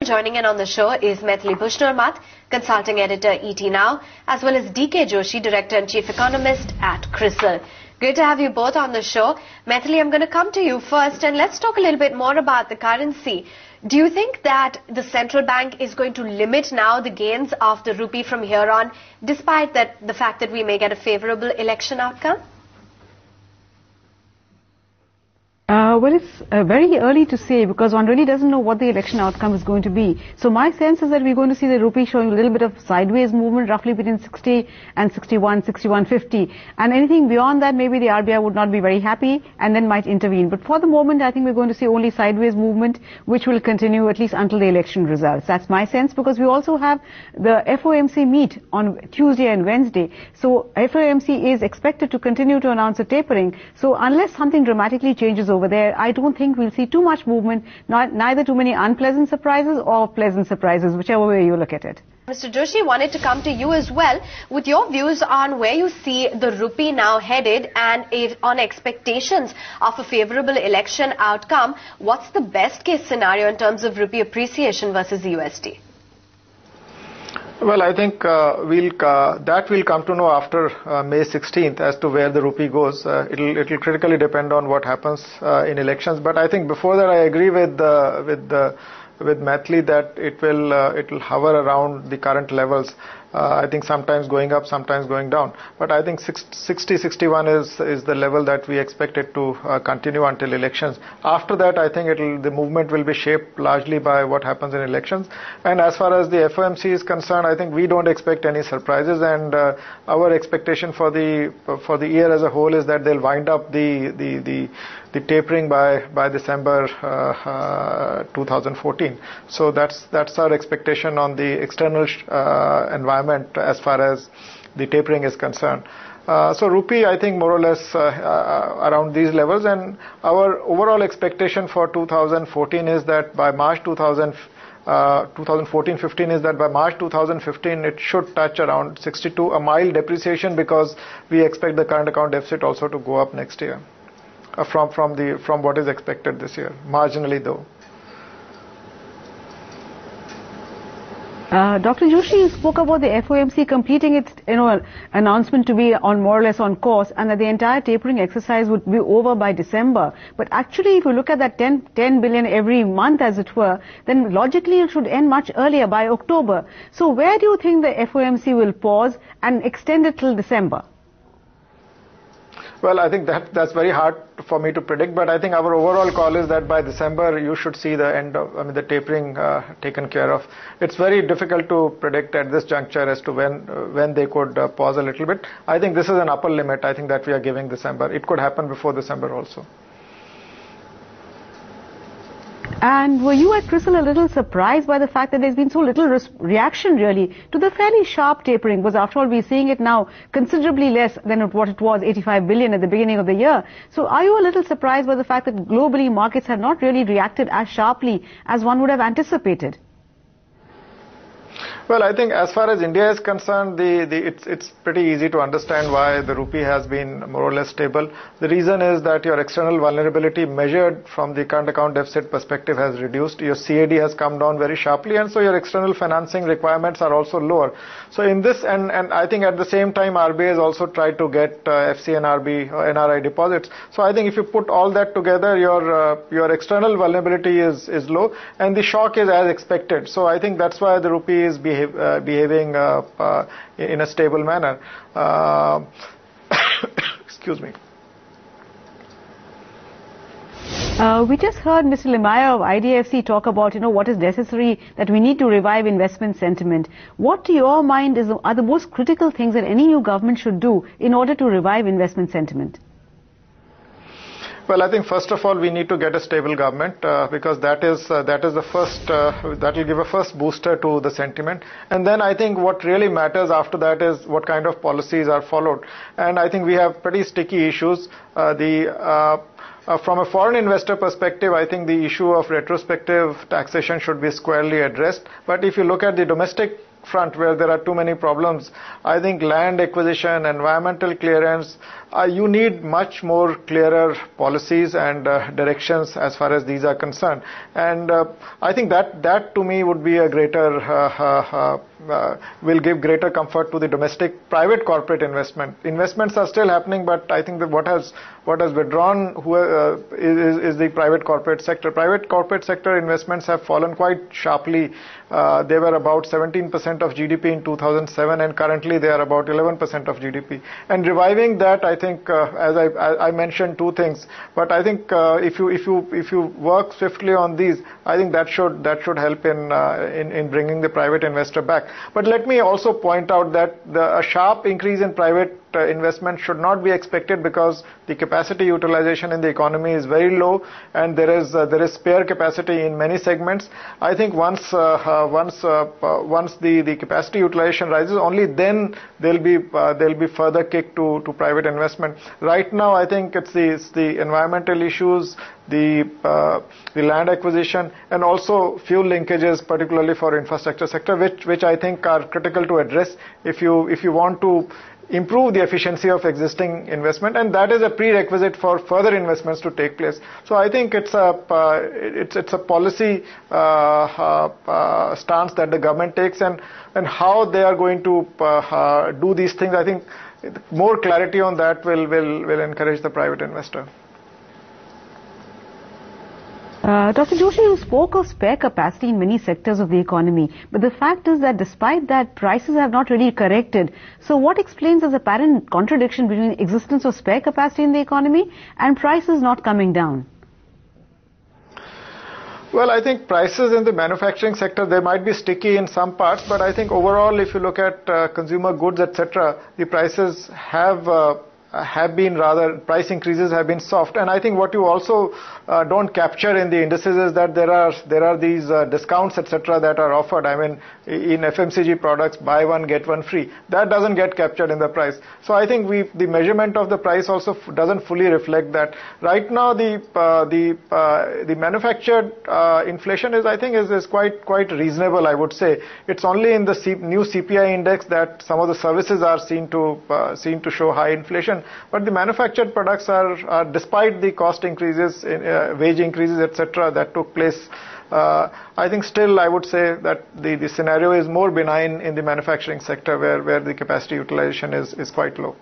joining in on the show is Maithili Bushnor-Math, Consulting Editor, ET Now, as well as DK Joshi, Director and Chief Economist at Crisil. Great to have you both on the show. Maithili, I'm going to come to you first, and let's talk a little bit more about the currency. Do you think that the central bank is going to limit now the gains of the rupee from here on, despite the fact that we may get a favorable election outcome? Well, it's very early to say because one really doesn't know what the election outcome is going to be. So my sense is that we're going to see the rupee showing a little bit of sideways movement, roughly between 60 and 61, 61.50. And anything beyond that, maybe the RBI would not be very happy and then might intervene. But for the moment, I think we're going to see only sideways movement, which will continue at least until the election results. That's my sense, because we also have the FOMC meet on Tuesday and Wednesday. So FOMC is expected to continue to announce a tapering. So unless something dramatically changes over there, I don't think we'll see too much movement, neither too many unpleasant surprises or pleasant surprises, whichever way you look at it. Mr. Joshi, wanted to come to you as well with your views on where you see the rupee now headed and on expectations of a favorable election outcome. What's the best case scenario in terms of rupee appreciation versus USD? Well, I think that we'll come to know after May 16th as to where the rupee goes. It'll critically depend on what happens in elections. But I think before that, I agree with Maithili that it will hover around the current levels. I think sometimes going up, sometimes going down. But I think 60, 61 is the level that we expect it to continue until elections. After that, I think the movement will be shaped largely by what happens in elections. And as far as the FOMC is concerned, I think we don't expect any surprises. And our expectation for the year as a whole is that they'll wind up the tapering by December 2014. So that's our expectation on the external environment as far as the tapering is concerned. So rupee, I think more or less around these levels, and our overall expectation for 2014 is that by March 2014-15 is that by March 2015 it should touch around 62, a mild depreciation, because we expect the current account deficit also to go up next year from what is expected this year, marginally though. Dr. Joshi spoke about the FOMC completing its announcement to be on more or less on course, and that the entire tapering exercise would be over by December. But actually, if you look at that 10 billion every month, as it were, then logically it should end much earlier, by October. So where do you think the FOMC will pause and extend it till December? Well, I think that's very hard for me to predict, but I think our overall call is that by December you should see the end of, the tapering taken care of. It's very difficult to predict at this juncture as to when they could pause a little bit. I think this is an upper limit, I think, that we are giving December. It could happen before December also. And were you at Crisil a little surprised by the fact that there's been so little reaction really to the fairly sharp tapering? Because after all, we're seeing it now considerably less than what it was, 85 billion at the beginning of the year. So are you a little surprised by the fact that globally markets have not really reacted as sharply as one would have anticipated? Well, I think as far as India is concerned, it's pretty easy to understand why the rupee has been more or less stable. The reason is that your external vulnerability measured from the current account deficit perspective has reduced. Your CAD has come down very sharply, and so your external financing requirements are also lower. So in this, and I think at the same time, RBI has also tried to get FCNRB or NRI deposits. So I think if you put all that together, your external vulnerability is low, and the shock is as expected. So I think that's why the rupee is behaving in a stable manner. Excuse me. We just heard Mr. Limaya of IDFC talk about, what is necessary, that we need to revive investment sentiment. What, to your mind, are the most critical things that any new government should do in order to revive investment sentiment? Well, I think first of all we need to get a stable government because that is the first that will give a first booster to the sentiment. And then I think what really matters after that is what kind of policies are followed. And I think we have pretty sticky issues. From a foreign investor perspective, I think the issue of retrospective taxation should be squarely addressed. But if you look at the domestic front where there are too many problems, I think land acquisition, environmental clearance, you need much more clearer policies and directions as far as these are concerned. And I think that to me would be a greater, will give greater comfort to the domestic private corporate investment. Investments are still happening, but I think that what has withdrawn is the private corporate sector. Private corporate sector investments have fallen quite sharply. They were about 17% of GDP in 2007, and currently they are about 11% of GDP. And reviving that, I think, as I mentioned two things, but I think if you work swiftly on these, I think that should help in bringing the private investor back. But let me also point out that a sharp increase in private investment should not be expected, because the capacity utilization in the economy is very low, and there is spare capacity in many segments. I think once the capacity utilization rises, only then there'll be further kick to private investment. Right now, I think it's the environmental issues, the land acquisition, and also fuel linkages, particularly for infrastructure sector, which I think are critical to address if you want to improve the efficiency of existing investment, and that is a prerequisite for further investments to take place. So I think it's a policy stance that the government takes, and how they are going to do these things. I think more clarity on that will encourage the private investor. Dr. Joshi, you spoke of spare capacity in many sectors of the economy, but the fact is that despite that, prices have not really corrected. So what explains this apparent contradiction between the existence of spare capacity in the economy and prices not coming down? Well, I think prices in the manufacturing sector, they might be sticky in some parts, but I think overall, if you look at consumer goods, etc., the prices have been price increases have been soft. And I think what you also don't capture in the indices is that there are these discounts, etc., that are offered. I mean, in FMCG products, buy one get one free. That doesn't get captured in the price. So I think the measurement of the price also doesn't fully reflect that. Right now, the manufactured inflation is quite reasonable, I would say. It's only in the new CPI index that some of the services are seen to show high inflation. But the manufactured products are despite the cost increases, wage increases, etc., that took place, I think still I would say that the scenario is more benign in the manufacturing sector, where the capacity utilization is quite low.